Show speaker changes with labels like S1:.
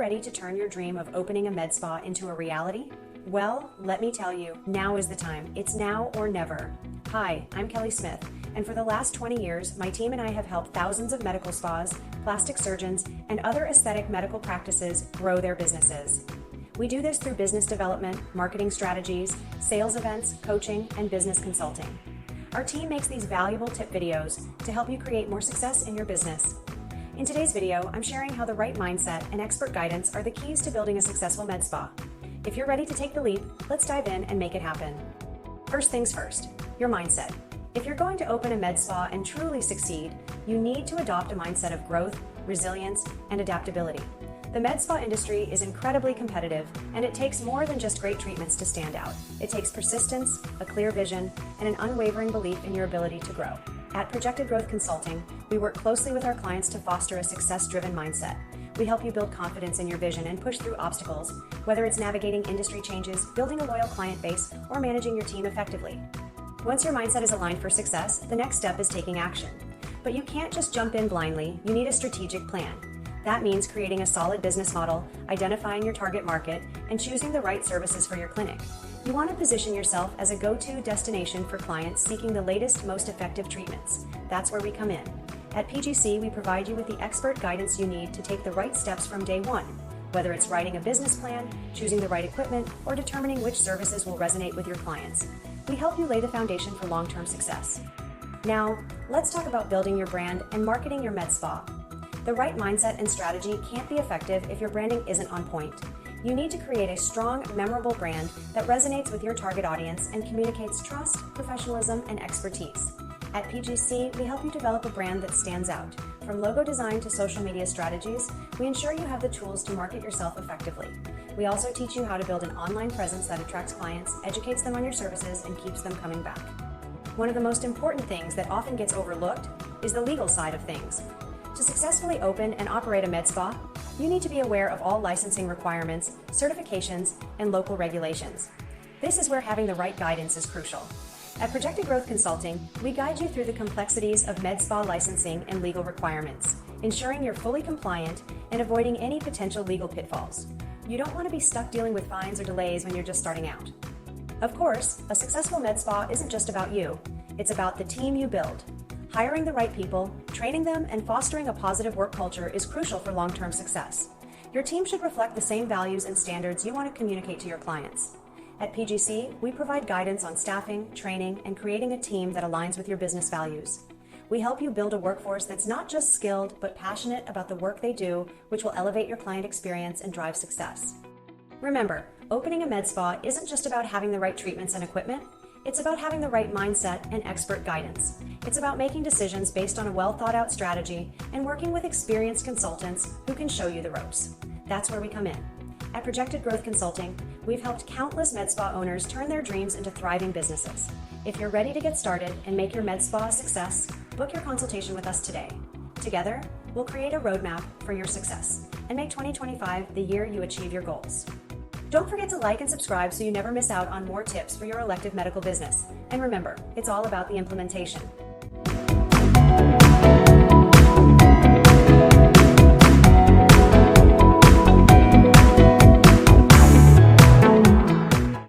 S1: ready to turn your dream of opening a med spa into a reality? Well, let me tell you, now is the time. It's now or never. Hi, I'm Kelly Smith, and for the last 20 years, my team and I have helped thousands of medical spas, plastic surgeons, and other aesthetic medical practices grow their businesses. We do this through business development, marketing strategies, sales events, coaching, and business consulting. Our team makes these valuable tip videos to help you create more success in your business. In today's video, I'm sharing how the right mindset and expert guidance are the keys to building a successful med spa. If you're ready to take the leap, let's dive in and make it happen. First things first, your mindset. If you're going to open a med spa and truly succeed, you need to adopt a mindset of growth, resilience, and adaptability. The med spa industry is incredibly competitive, and it takes more than just great treatments to stand out. It takes persistence, a clear vision, and an unwavering belief in your ability to grow. At Projected Growth Consulting, we work closely with our clients to foster a success-driven mindset. We help you build confidence in your vision and push through obstacles, whether it's navigating industry changes, building a loyal client base, or managing your team effectively. Once your mindset is aligned for success, the next step is taking action. But you can't just jump in blindly, you need a strategic plan. That means creating a solid business model, identifying your target market, and choosing the right services for your clinic. You want to position yourself as a go-to destination for clients seeking the latest, most effective treatments. That's where we come in. At PGC, we provide you with the expert guidance you need to take the right steps from day one, whether it's writing a business plan, choosing the right equipment, or determining which services will resonate with your clients. We help you lay the foundation for long-term success. Now, let's talk about building your brand and marketing your med spa. The right mindset and strategy can't be effective if your branding isn't on point. You need to create a strong, memorable brand that resonates with your target audience and communicates trust, professionalism, and expertise. At PGC, we help you develop a brand that stands out. From logo design to social media strategies, we ensure you have the tools to market yourself effectively. We also teach you how to build an online presence that attracts clients, educates them on your services, and keeps them coming back. One of the most important things that often gets overlooked is the legal side of things. To successfully open and operate a med spa, you need to be aware of all licensing requirements, certifications, and local regulations. This is where having the right guidance is crucial. At Projected Growth Consulting, we guide you through the complexities of med spa licensing and legal requirements, ensuring you're fully compliant and avoiding any potential legal pitfalls. You don't want to be stuck dealing with fines or delays when you're just starting out. Of course, a successful med spa isn't just about you. It's about the team you build. Hiring the right people, training them, and fostering a positive work culture is crucial for long-term success. Your team should reflect the same values and standards you want to communicate to your clients. At PGC, we provide guidance on staffing, training, and creating a team that aligns with your business values. We help you build a workforce that's not just skilled, but passionate about the work they do, which will elevate your client experience and drive success. Remember, opening a med spa isn't just about having the right treatments and equipment. It's about having the right mindset and expert guidance. It's about making decisions based on a well-thought-out strategy and working with experienced consultants who can show you the ropes. That's where we come in. At Projected Growth Consulting, we've helped countless med spa owners turn their dreams into thriving businesses. If you're ready to get started and make your med spa a success, book your consultation with us today. Together, we'll create a roadmap for your success and make 2025 the year you achieve your goals. Don't forget to like and subscribe so you never miss out on more tips for your elective medical business. And remember, it's all about the implementation.